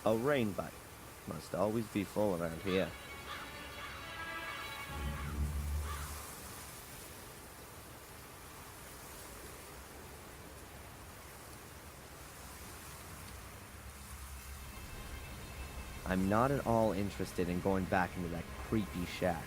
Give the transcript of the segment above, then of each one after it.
A rain bite. Must always be full around here. I'm not at all interested in going back into that creepy shack.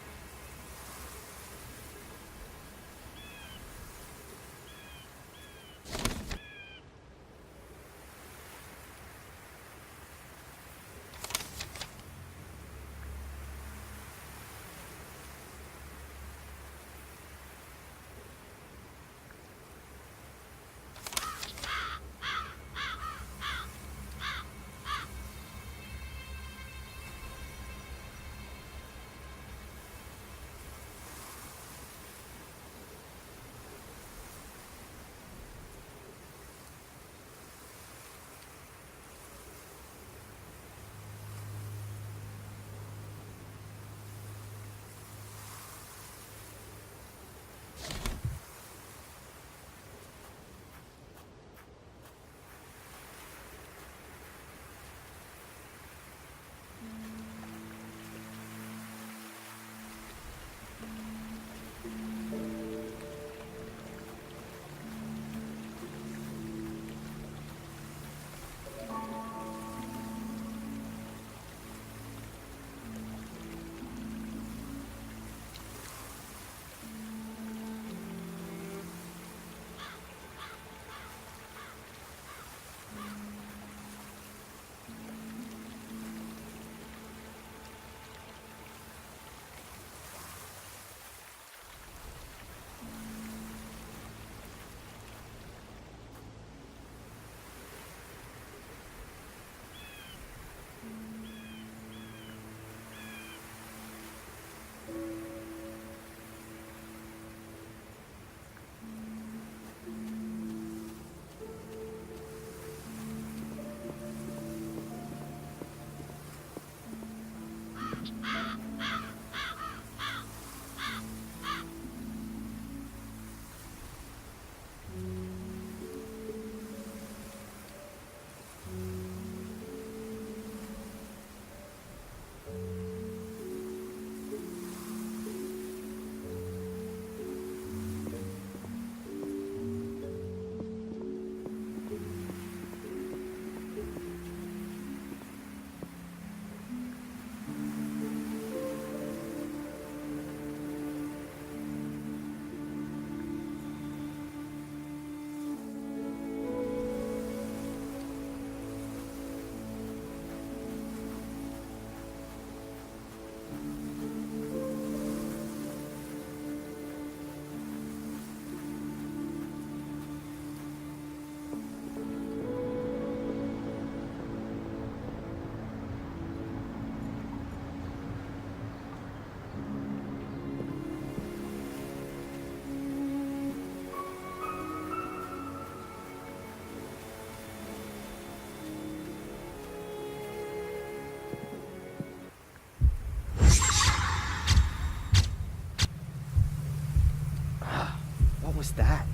What was that?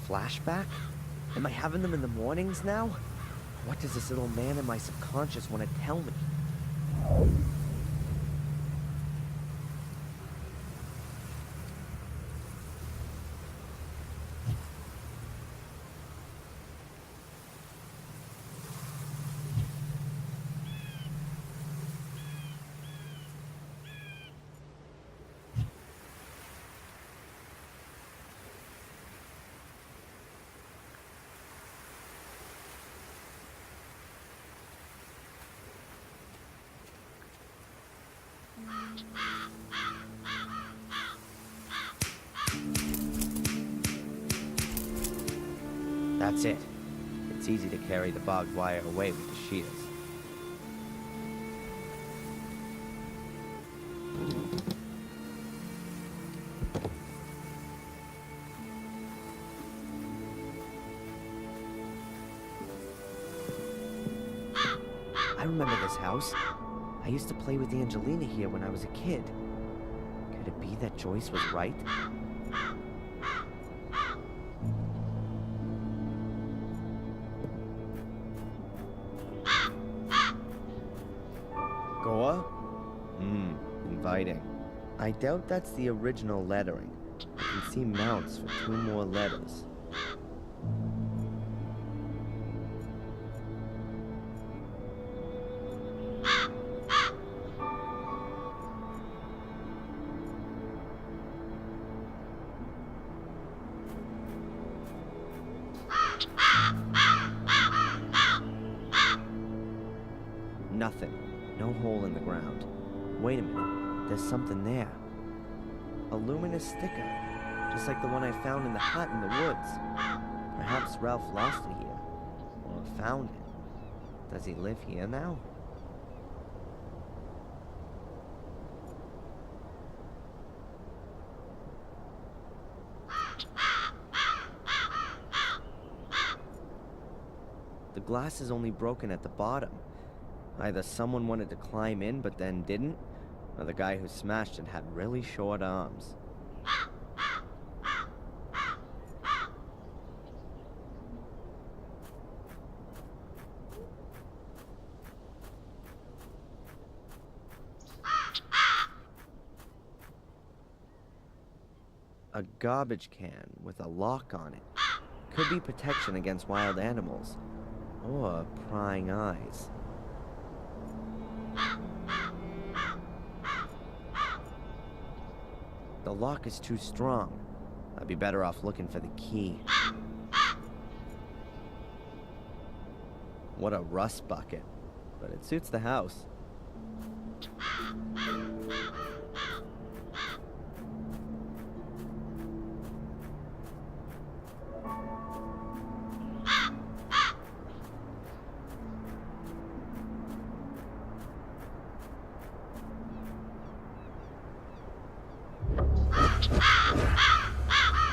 Flashback? Am I having them in the mornings now? What does this little man in my subconscious want to tell me? That's it. It's easy to carry the barbed wire away with the shears. I remember this house. I used to play with Angelina here when I was a kid. Could it be that Joyce was right? writing. I doubt that's the original lettering. I can see mounts for 2 more letters. Nothing. No hole in the ground. Wait a minute. There's something there. A luminous sticker. Just like the one I found in the hut in the woods. Perhaps Ralph lost it here. Or found it. Does he live here now? The glass is only broken at the bottom. Either someone wanted to climb in but then didn't, or the guy who smashed it had really short arms. A garbage can with a lock on it. Could be protection against wild animals, or prying eyes. The lock is too strong. I'd be better off looking for the key. What a rust bucket. But it suits the house.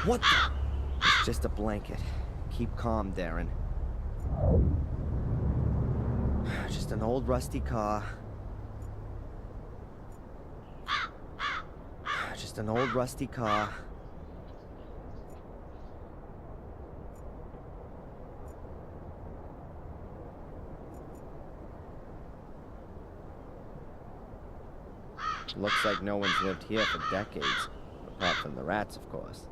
What the? It's just a blanket. Keep calm, Darren. Just an old rusty car. Just an old rusty car. Looks like no one's lived here for decades. Apart from the rats, of course.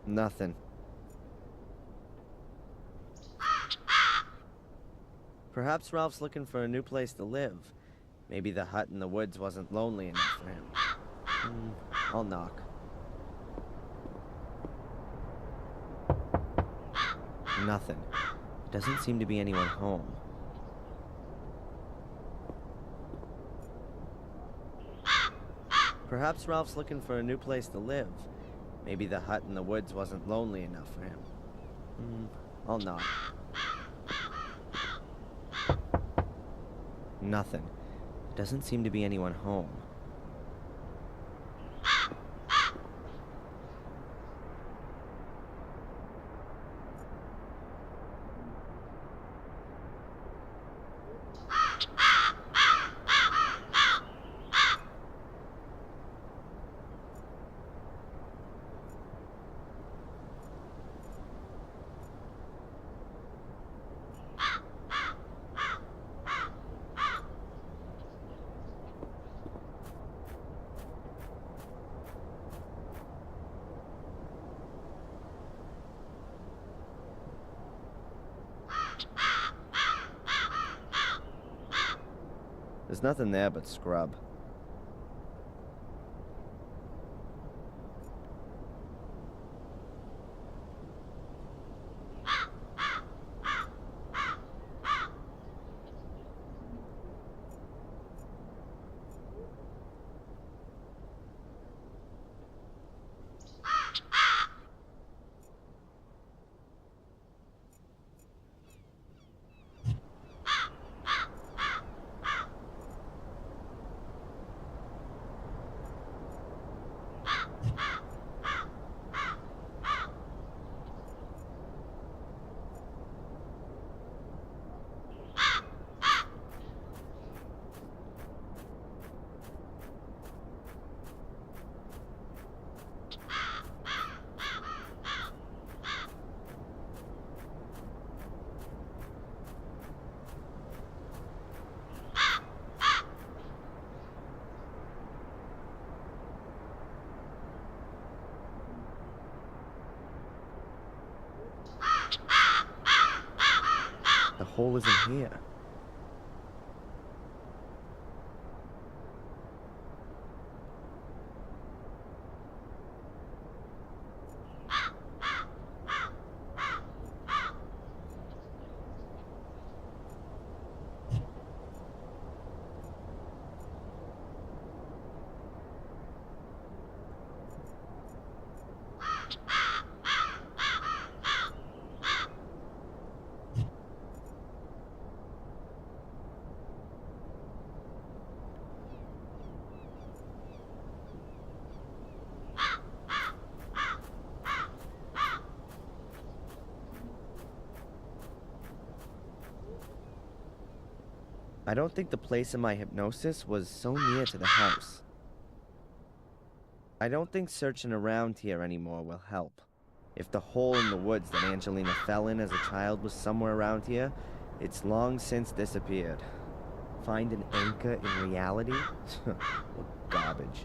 Nothing. Perhaps Ralph's looking for a new place to live. Maybe the hut in the woods wasn't lonely enough for him. I'll knock. Nothing. Doesn't seem to be anyone home. Perhaps Ralph's looking for a new place to live. Maybe the hut in the woods wasn't lonely enough for him. I'll knock. Nothing. Doesn't seem to be anyone home. There's nothing there but scrub. The hole isn't here. I don't think the place in my hypnosis was so near to the house. I don't think searching around here anymore will help. If the hole in the woods that Angelina fell in as a child was somewhere around here, it's long since disappeared. Find an anchor in reality? What garbage.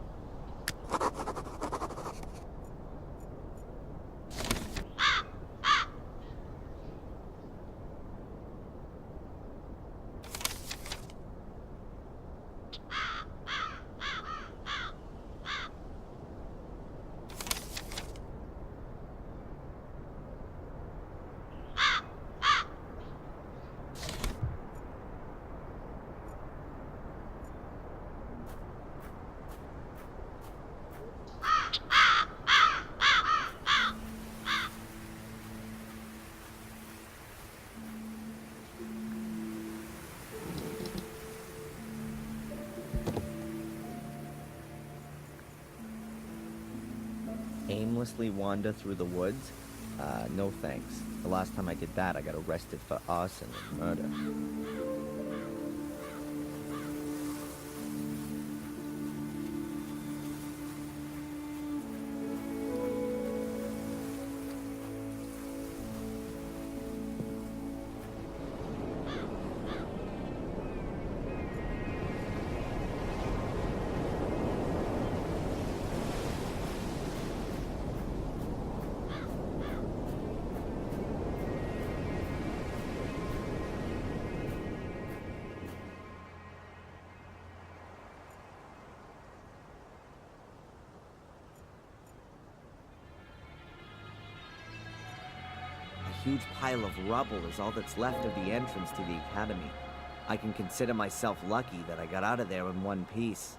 Aimlessly wander through the woods? No thanks. The last time I did that, I got arrested for arson and murder. A huge pile of rubble is all that's left of the entrance to the academy. I can consider myself lucky that I got out of there in one piece.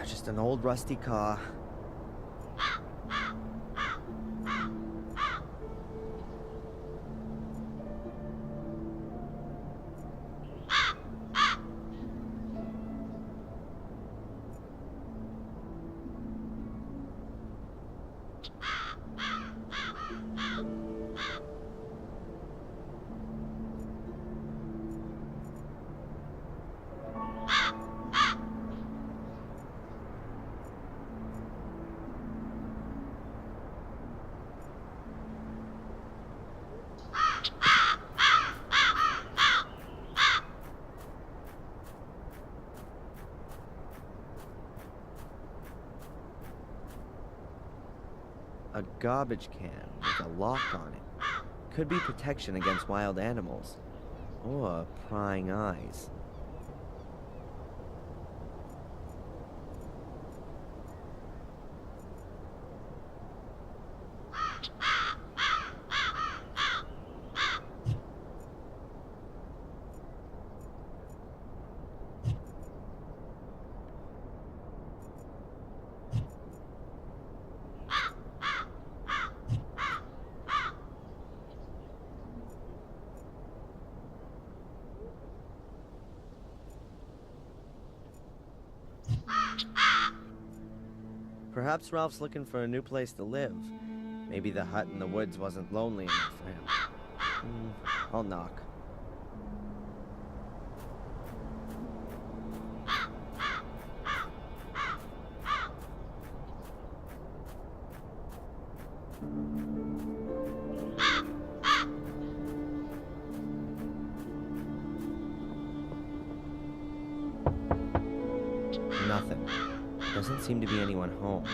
Just an old rusty car. A garbage can with a lock on it. Could be protection against wild animals. Or prying eyes. Perhaps Ralph's looking for a new place to live. Maybe the hut in the woods wasn't lonely enough for him. I'll knock. Nothing. Doesn't seem to be anyone home.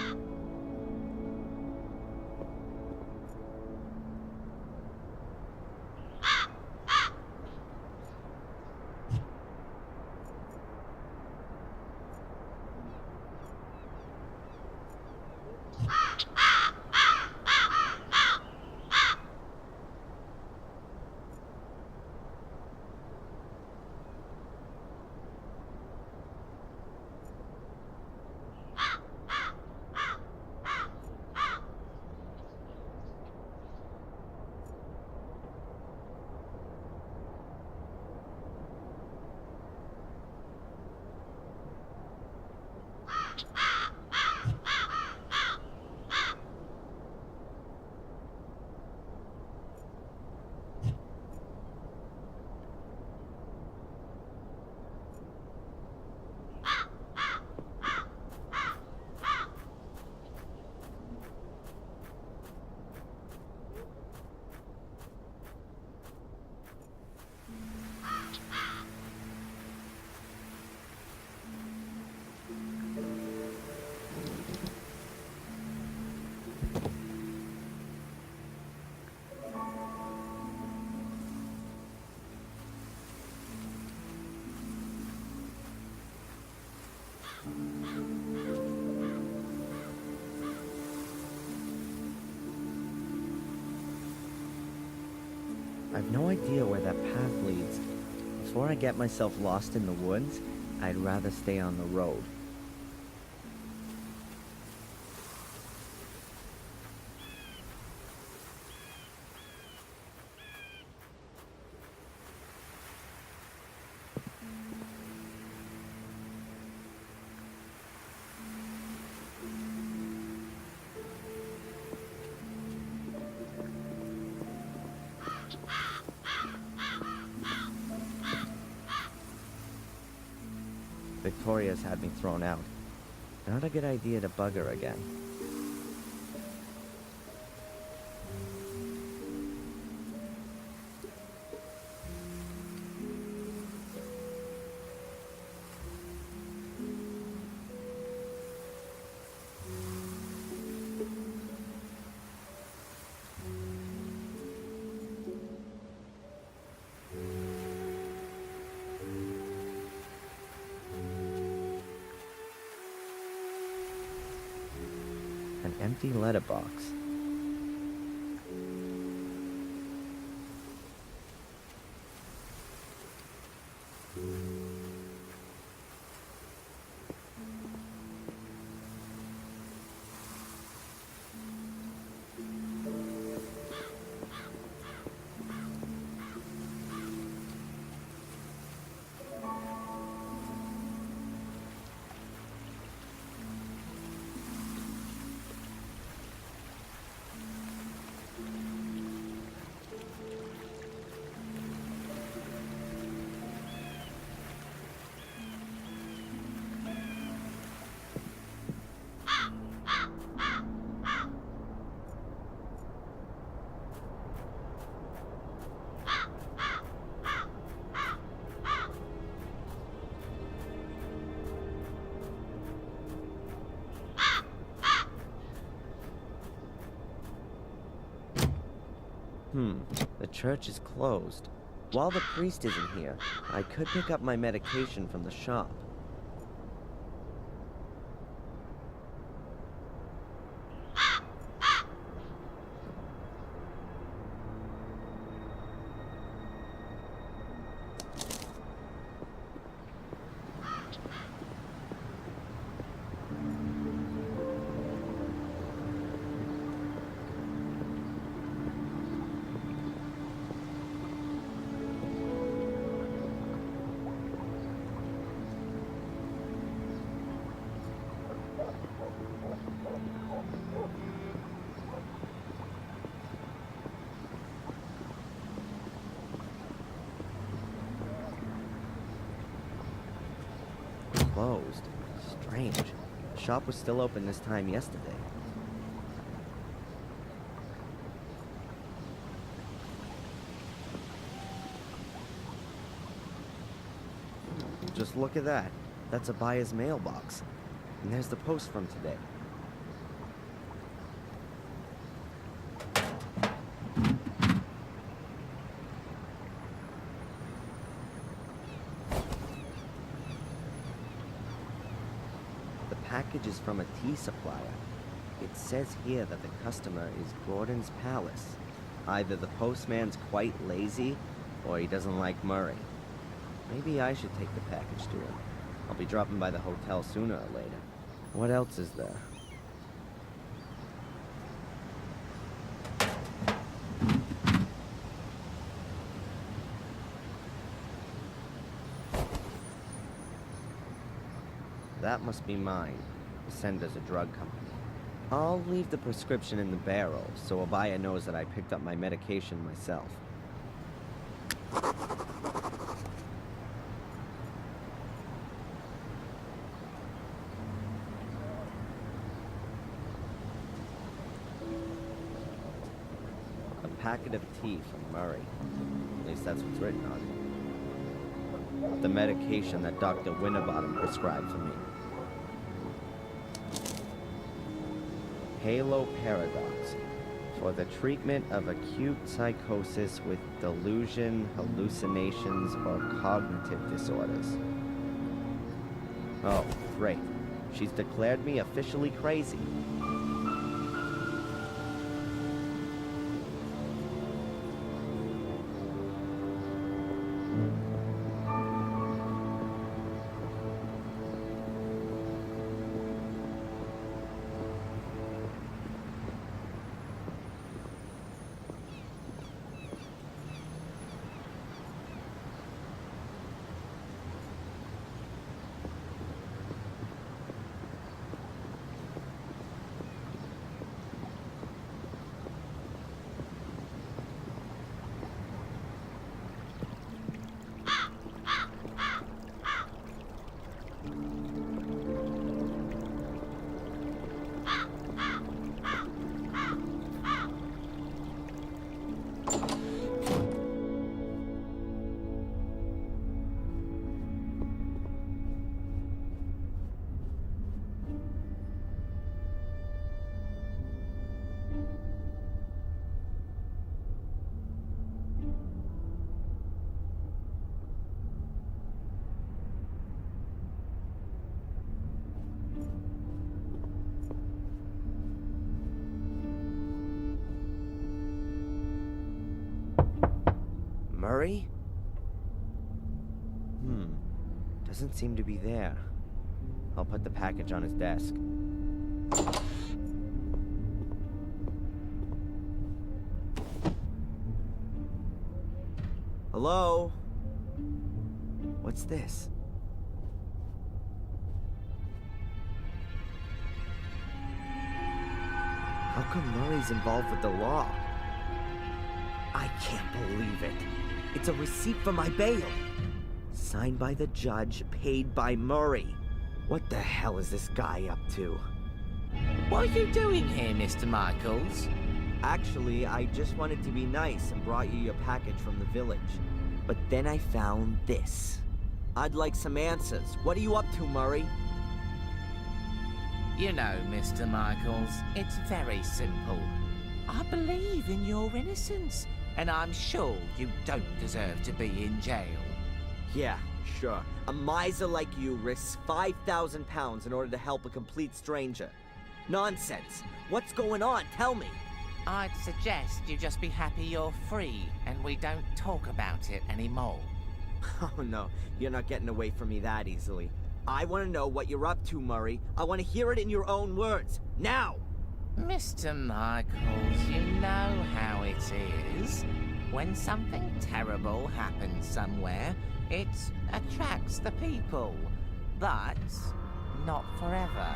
I've no idea where that path leads. Before I get myself lost in the woods, I'd rather stay on the road. Victoria's had me thrown out. Not a good idea to bug her again. An empty letterbox. The church is closed. While the priest isn't here, I could pick up my medication from the shop. Closed. Strange. The shop was still open this time yesterday. Just look at that. That's a buyer's mailbox. And there's the post from today. The package is from a tea supplier. It says here that the customer is Gordon's Palace. Either the postman's quite lazy, or he doesn't like Murray. Maybe I should take the package to him. I'll be dropping by the hotel sooner or later. What else is there? That must be mine. The sender's a drug company. I'll leave the prescription in the barrel, so a buyer knows that I picked up my medication myself. A packet of tea from Murray. At least that's what's written on it. The medication that Dr. Winterbottom prescribed for me. Halo Paradox, for the treatment of acute psychosis with delusion, hallucinations, or cognitive disorders. Oh, great. She's declared me officially crazy. Murray? Doesn't seem to be there. I'll put the package on his desk. Hello? What's this? How come Murray's involved with the law? I can't believe it. It's a receipt for my bail. Signed by the judge, paid by Murray. What the hell is this guy up to? What are you doing here, Mr. Michaels? Actually, I just wanted to be nice and brought you your package from the village. But then I found this. I'd like some answers. What are you up to, Murray? You know, Mr. Michaels, it's very simple. I believe in your innocence. And I'm sure you don't deserve to be in jail. Yeah, sure. A miser like you risks 5,000 pounds in order to help a complete stranger. Nonsense. What's going on? Tell me. I'd suggest you just be happy you're free and we don't talk about it anymore. Oh no, you're not getting away from me that easily. I want to know what you're up to, Murray. I want to hear it in your own words. Now! Mr. Michaels, you know how it is. When something terrible happens somewhere, it attracts the people. But not forever.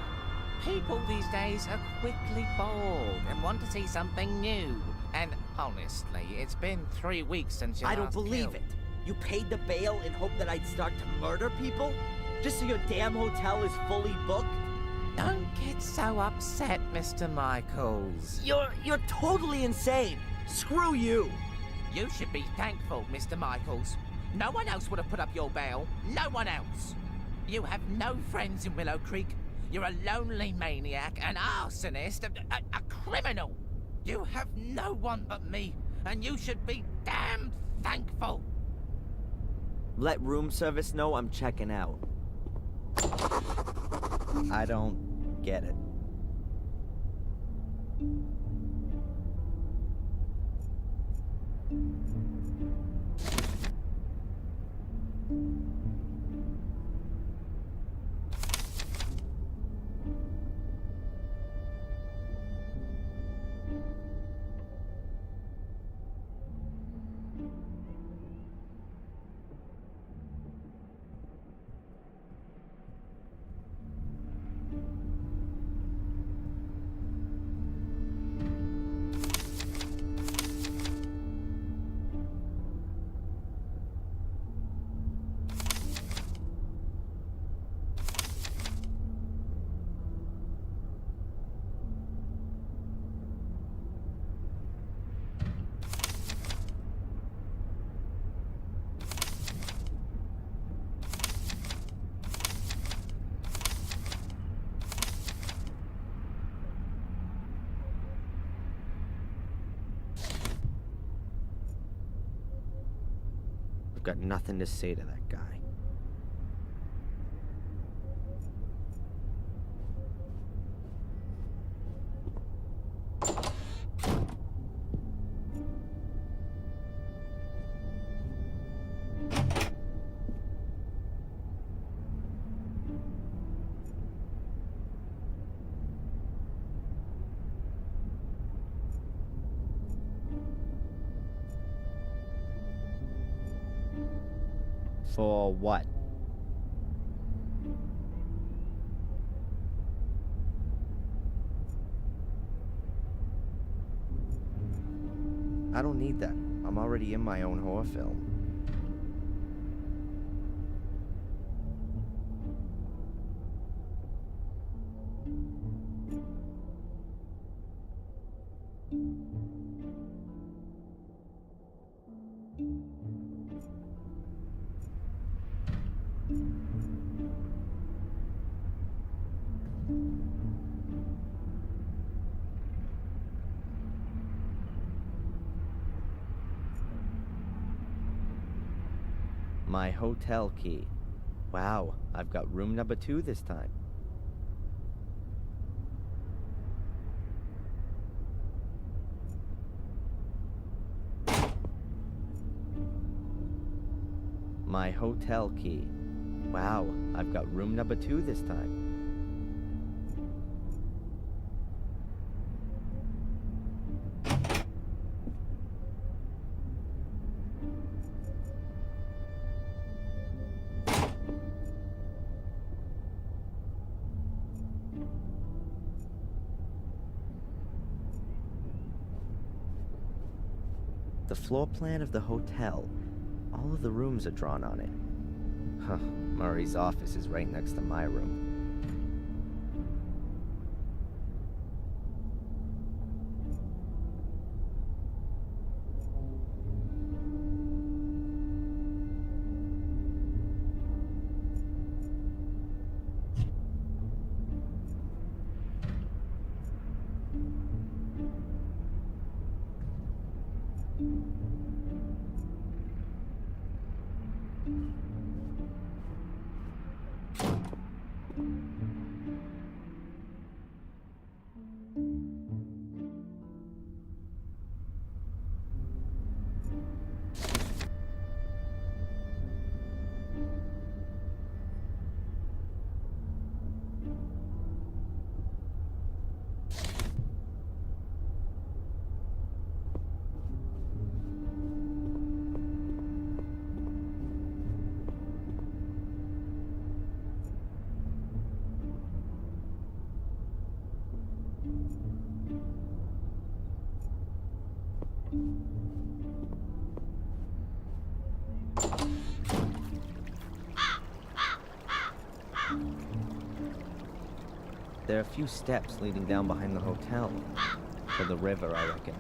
People these days are quickly bored and want to see something new. And honestly, it's been 3 weeks since you I last don't believe killed. it. You paid the bail in hope that I'd start to murder people? Just so your damn hotel is fully booked? Don't get so upset, Mr. Michaels. You're totally insane. Screw you. You should be thankful, Mr. Michaels. No one else would have put up your bail. No one else. You have no friends in Willow Creek. You're a lonely maniac, an arsonist, a criminal. You have no one but me, and you should be damn thankful. Let room service know I'm checking out. I don't get it. I've got nothing to say to that guy. For what? I don't need that. I'm already in my own horror film. My hotel key. Wow, I've got room number 2 this time. My hotel key. Wow, I've got room number 2 this time. The floor plan of the hotel. All of the rooms are drawn on it. Huh, Murray's office is right next to my room. There are a few steps leading down behind the hotel. To the river, I reckon.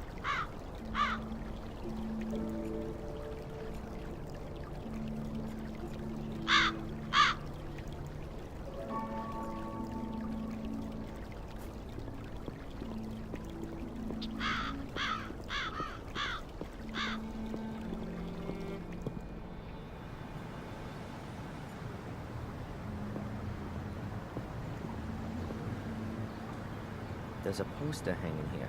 There's a poster hanging here.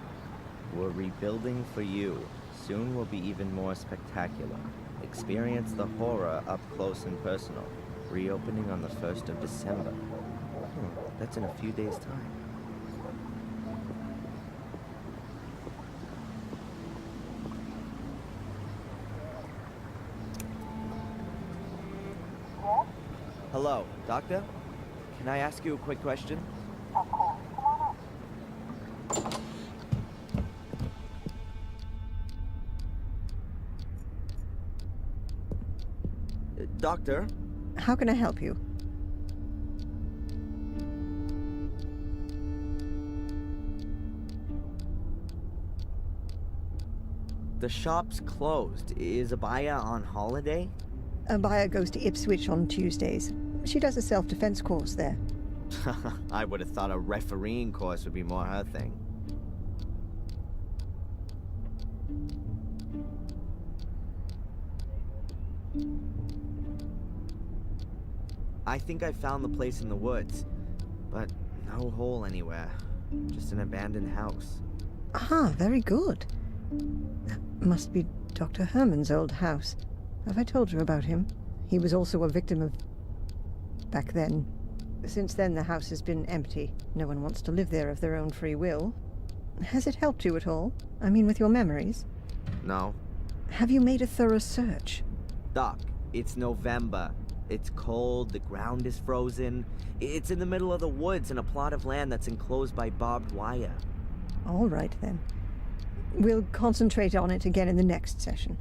We're rebuilding for you. Soon will be even more spectacular. Experience the horror up close and personal. Reopening on the 1st of December. That's in a few days' time. Hello, Doctor? Can I ask you a quick question? Of course. Come on up. Doctor? How can I help you? The shop's closed. Is Abaya on holiday? Abaya goes to Ipswich on Tuesdays. She does a self-defense course there. I would have thought a refereeing course would be more her thing. I think I found the place in the woods, but no hole anywhere. Just an abandoned house. Ah, very good. That must be Dr. Herman's old house. Have I told you about him? He was also a victim of... back then. Since then, the house has been empty. No one wants to live there of their own free will. Has it helped you at all? I mean, with your memories? No. Have you made a thorough search? Doc, it's November. It's cold, the ground is frozen. It's in the middle of the woods in a plot of land that's enclosed by barbed wire. All right, then. We'll concentrate on it again in the next session.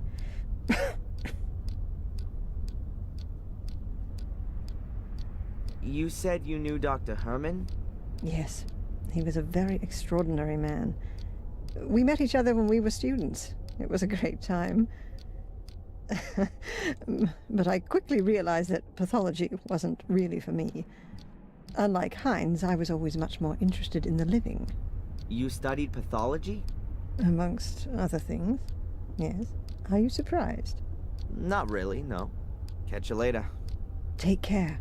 You said you knew Dr. Herman? Yes, he was a very extraordinary man. We met each other when we were students. It was a great time. But I quickly realized that pathology wasn't really for me. Unlike Heinz, I was always much more interested in the living. You studied pathology? Amongst other things, yes. Are you surprised? Not really, no. Catch you later. Take care.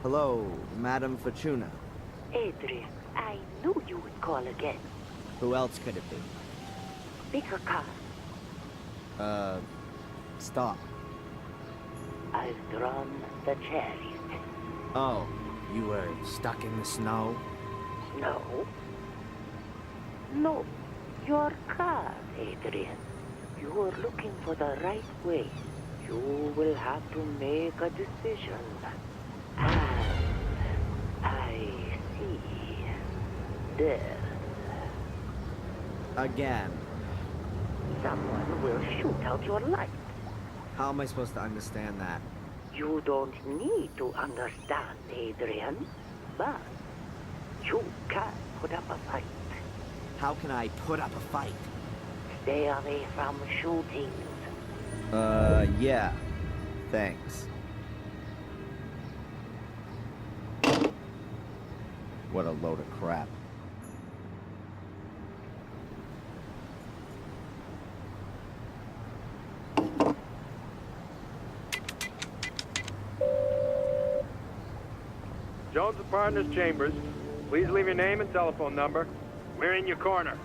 Hello, Madame Fortuna. Adrian, I knew you would call again. Who else could it be? Pick a car. Stop. I've drawn the cherries. Oh, you were stuck in the snow? No. No. Your car, Adrian. You're looking for the right way. You will have to make a decision. I see. There. Again. Someone will shoot out your light. How am I supposed to understand that? You don't need to understand, Adrian. But you can put up a fight. How can I put up a fight? Stay away from shootings. Yeah. Thanks. What a load of crap. Jones and Partners Chambers. Please leave your name and telephone number. We're in your corner.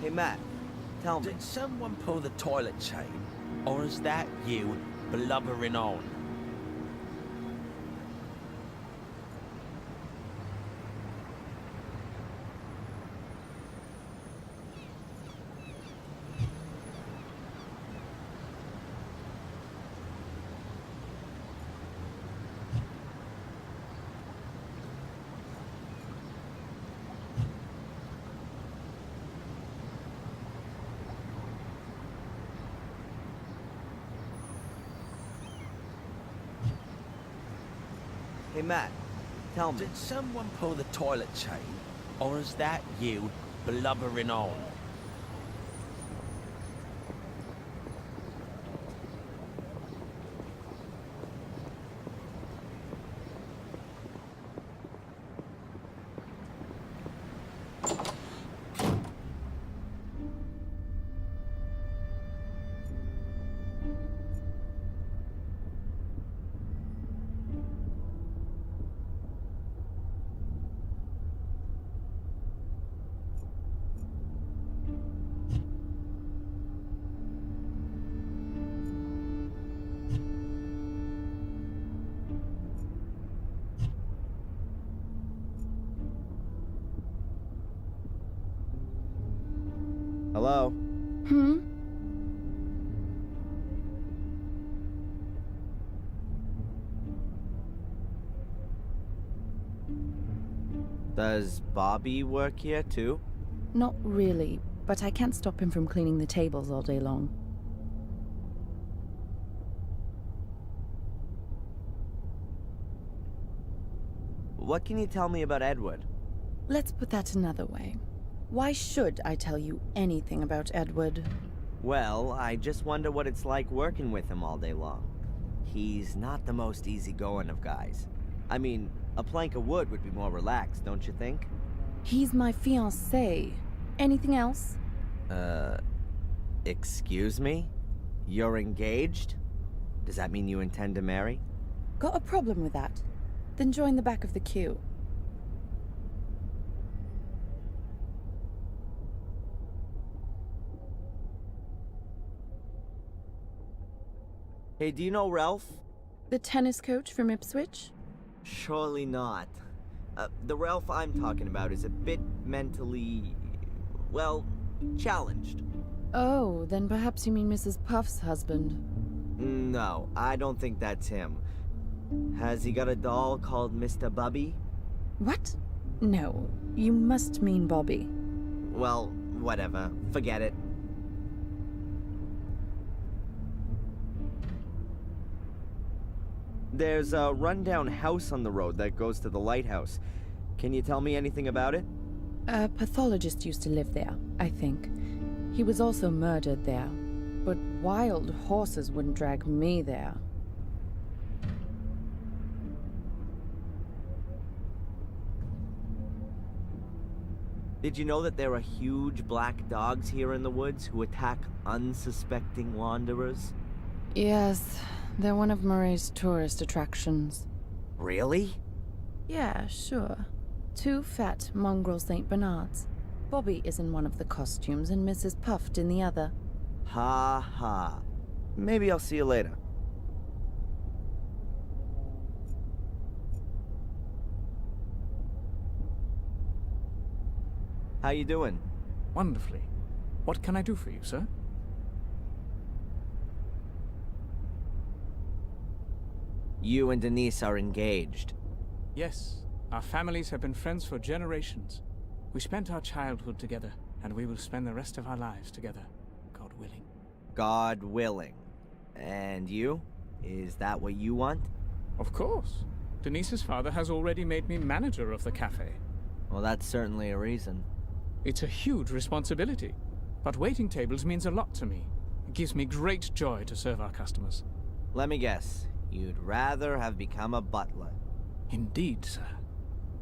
Hey, Matt, tell me. Did someone pull the toilet chain? Or is that you blubbering on? Hey, Matt, tell me. Did someone pull the toilet chain? Or is that you blubbering on? Hello? Does Bobby work here too? Not really, but I can't stop him from cleaning the tables all day long. What can you tell me about Edward? Let's put that another way. Why should I tell you anything about Edward? Well, I just wonder what it's like working with him all day long. He's not the most easygoing of guys. I mean, a plank of wood would be more relaxed, don't you think? He's my fiancé. Anything else? Excuse me? You're engaged? Does that mean you intend to marry? Got a problem with that? Then join the back of the queue. Hey, do you know Ralph? The tennis coach from Ipswich? Surely not. The Ralph I'm talking about is a bit mentally, well, challenged. Oh, then perhaps you mean Mrs. Puff's husband. No, I don't think that's him. Has he got a doll called Mr. Bubby? What? No, you must mean Bobby. Well, whatever. Forget it. There's a rundown house on the road that goes to the lighthouse. Can you tell me anything about it? A pathologist used to live there, I think. He was also murdered there. But wild horses wouldn't drag me there. Did you know that there are huge black dogs here in the woods who attack unsuspecting wanderers? Yes, they're one of Murray's tourist attractions. Really? Yeah, sure. 2 fat mongrel St. Bernards. Bobby is in one of the costumes and Mrs. Puffed in the other. Ha ha. Maybe I'll see you later. How you doing? Wonderfully. What can I do for you, sir? You and Denise are engaged. Yes. Our families have been friends for generations. We spent our childhood together, and we will spend the rest of our lives together, God willing. God willing. And you? Is that what you want? Of course. Denise's father has already made me manager of the cafe. Well, that's certainly a reason. It's a huge responsibility, but waiting tables means a lot to me. It gives me great joy to serve our customers. Let me guess. You'd rather have become a butler. Indeed, sir.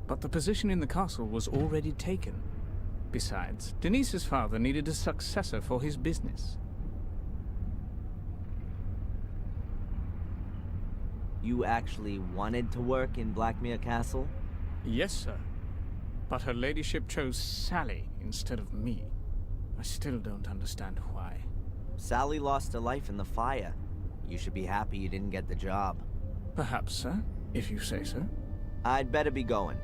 But the position in the castle was already taken. Besides, Denise's father needed a successor for his business. You actually wanted to work in Blackmere Castle? Yes, sir. But her ladyship chose Sally instead of me. I still don't understand why. Sally lost her life in the fire. You should be happy you didn't get the job. Perhaps, sir, if you say so. I'd better be going.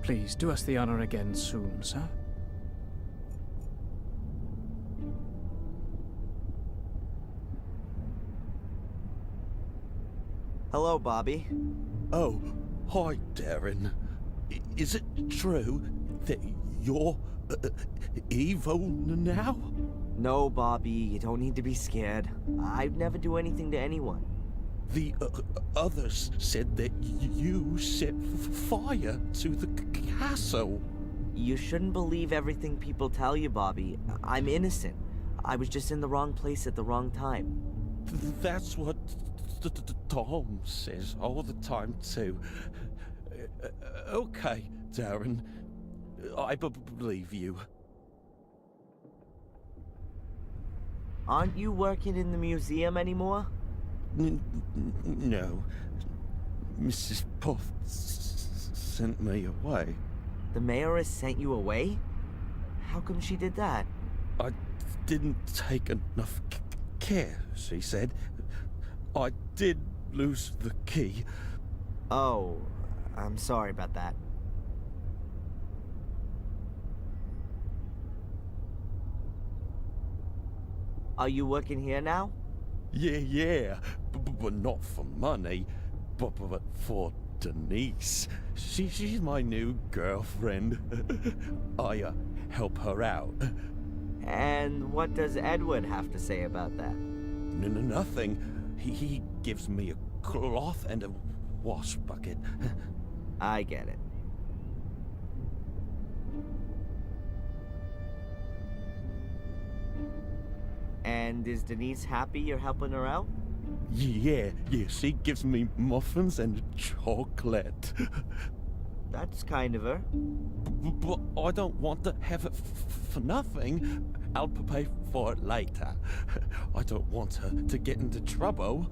Please do us the honor again soon, sir. Hello, Bobby. Oh, hi, Darren. Is it true that you're evil now? No, Bobby, you don't need to be scared. I'd never do anything to anyone. The others said that you set fire to the castle. You shouldn't believe everything people tell you, Bobby. I'm innocent. I was just in the wrong place at the wrong time. That's what Tom says all the time, too. Okay, Darren. I believe you. Aren't you working in the museum anymore? No. Mrs. Puff sent me away. The mayoress sent you away? How come she did that? I didn't take enough care, she said. I did lose the key. Oh, I'm sorry about that. Are you working here now? Yeah. But not for money, but for Denise. She's my new girlfriend. I help her out. And what does Edward have to say about that? Nothing. He gives me a cloth and a wash bucket. I get it. And is Denise happy you're helping her out? Yeah, she gives me muffins and chocolate. That's kind of her. But I don't want to have it for nothing. I'll pay for it later. I don't want her to get into trouble.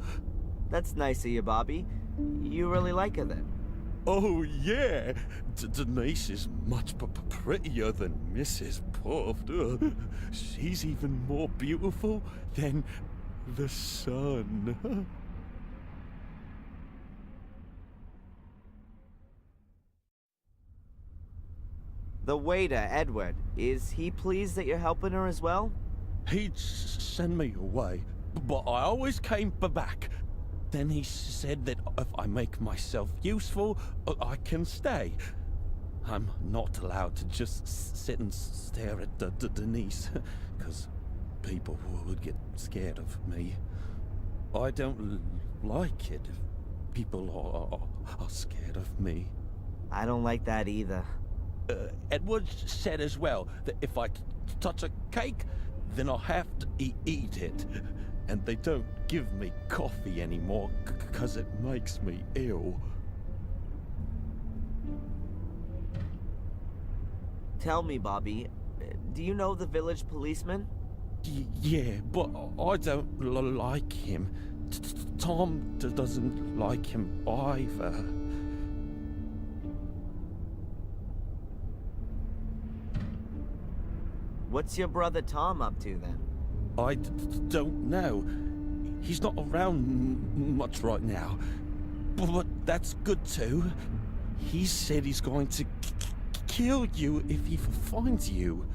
That's nice of you, Bobby. You really like her then? Oh, yeah. Denise is much prettier than Mrs. Puff. She's even more beautiful than the sun. The waiter, Edward, is he pleased that you're helping her as well? He'd send me away, but I always came back. Then he said that if I make myself useful, I can stay. I'm not allowed to just sit and stare at Denise, because people would get scared of me. I don't like it if people are scared of me. I don't like that either. Edward said as well that if I touch a cake, then I'll have to eat it. And they don't give me coffee anymore because it makes me ill. Tell me, Bobby, do you know the village policeman? Yeah, but I don't like him. Tom doesn't like him either. What's your brother Tom up to then? I don't know. He's not around much right now. But that's good too. He said he's going to kill you if he finds you.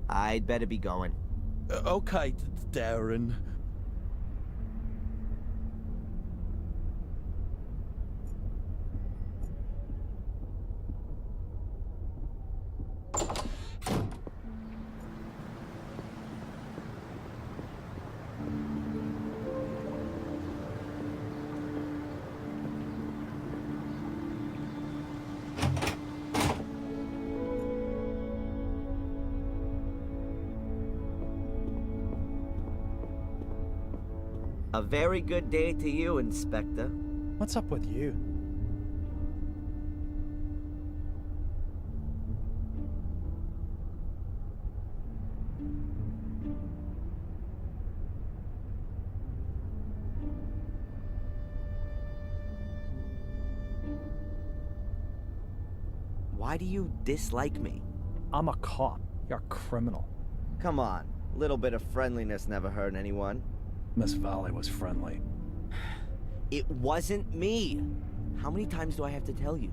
I'd better be going. Okay, Darren. A very good day to you, Inspector. What's up with you? Why do you dislike me? I'm a cop. You're a criminal. Come on, a little bit of friendliness never hurt anyone. Miss Valley was friendly. It wasn't me. How many times do I have to tell you?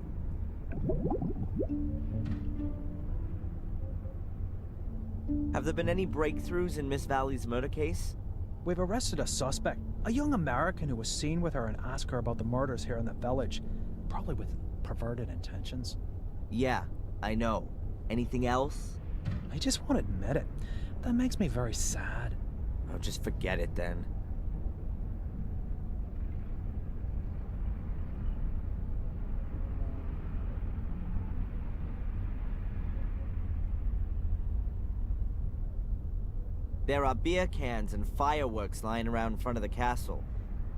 Have there been any breakthroughs in Miss Valley's murder case? We've arrested a suspect, a young American who was seen with her and asked her about the murders here in the village, probably with perverted intentions. Yeah, I know. Anything else? I just won't admit it. That makes me very sad. Oh, just forget it then. There are beer cans and fireworks lying around in front of the castle.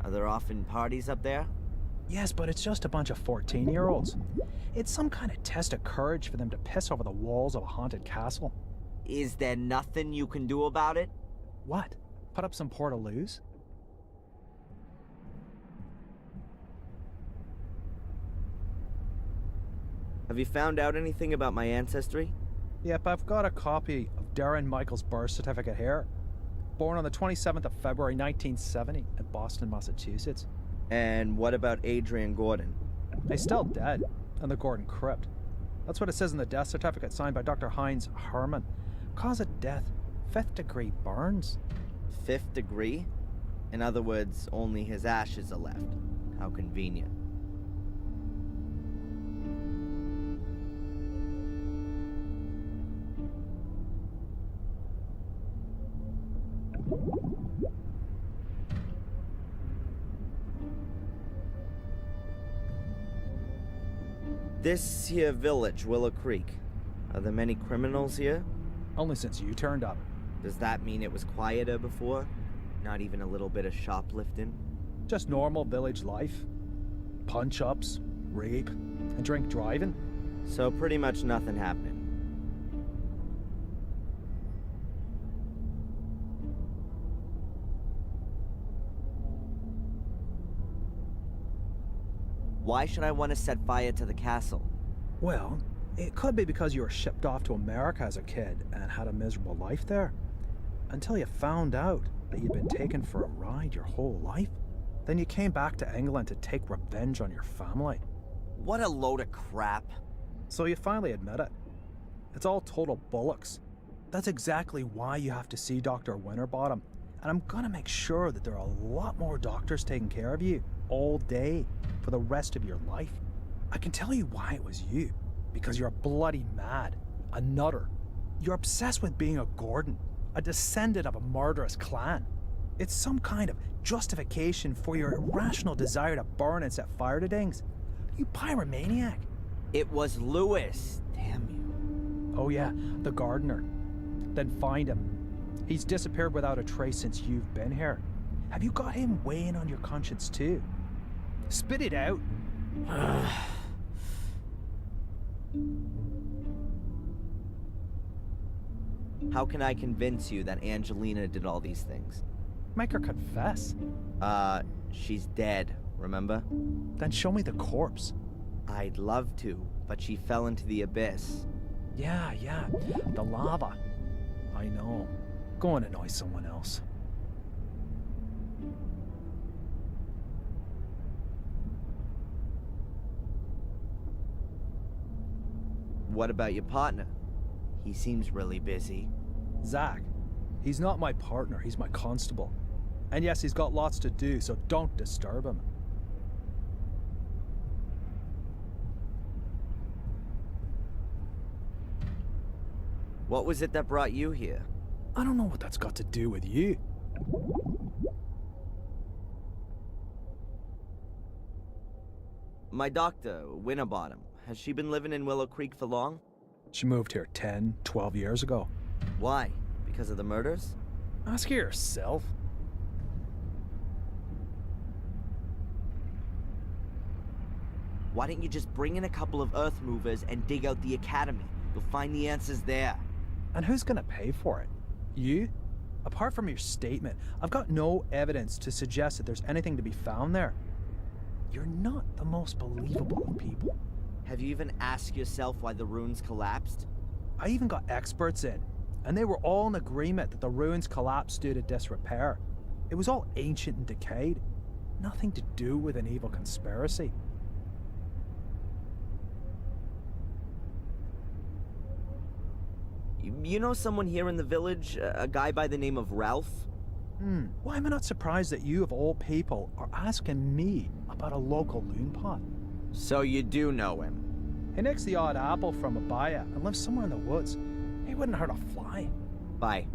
Are there often parties up there? Yes, but it's just a bunch of 14-year-olds. It's some kind of test of courage for them to piss over the walls of a haunted castle. Is there nothing you can do about it? What? Put up some portaloos? Have you found out anything about my ancestry? Yep, I've got a copy of Darren Michael's birth certificate here. Born on the 27th of February 1970 in Boston, Massachusetts. And what about Adrian Gordon? He's still dead in the Gordon crypt. That's what it says in the death certificate signed by Dr. Heinz Herman. Cause of death, 5th degree burns. 5th degree? In other words, only his ashes are left. How convenient. This here village, Willow Creek. Are there many criminals here? Only since you turned up. Does that mean it was quieter before? Not even a little bit of shoplifting? Just normal village life. Punch-ups, rape, and drink driving. So pretty much nothing happening. Why should I want to set fire to the castle? Well, it could be because you were shipped off to America as a kid and had a miserable life there. Until you found out that you'd been taken for a ride your whole life. Then you came back to England to take revenge on your family. What a load of crap. So you finally admit it. It's all total bollocks. That's exactly why you have to see Dr. Winterbottom. And I'm gonna make sure that there are a lot more doctors taking care of you all day for the rest of your life. I can tell you why it was you. Because you're bloody mad. A nutter. You're obsessed with being a Gordon. A descendant of a murderous clan. It's some kind of justification for your irrational desire to burn and set fire to things. You pyromaniac. It was Lewis. Damn you. Oh yeah, the gardener. Then find him. He's disappeared without a trace since you've been here. Have you got him weighing on your conscience too? Spit it out. How can I convince you that Angelina did all these things? Make her confess. She's dead, remember? Then show me the corpse. I'd love to, but she fell into the abyss. Yeah, the lava. I know. Go and annoy someone else. What about your partner? He seems really busy. Zach. He's not my partner, he's my constable. And yes, he's got lots to do, so don't disturb him. What was it that brought you here? I don't know what that's got to do with you. My doctor, Winterbottom, has she been living in Willow Creek for long? She moved here 10, 12 years ago. Why? Because of the murders? Ask her yourself. Why don't you just bring in a couple of Earth movers and dig out the academy? You'll find the answers there. And who's gonna pay for it? You? Apart from your statement, I've got no evidence to suggest that there's anything to be found there. You're not the most believable of people. Have you even asked yourself why the ruins collapsed? I even got experts in, and they were all in agreement that the ruins collapsed due to disrepair. It was all ancient and decayed. Nothing to do with an evil conspiracy. You know someone here in the village? A guy by the name of Ralph? Why am I not surprised that you, of all people, are asking me about a local loon pot? So you do know him? He nicks the odd apple from a buyer and lives somewhere in the woods. He wouldn't hurt a fly. Bye.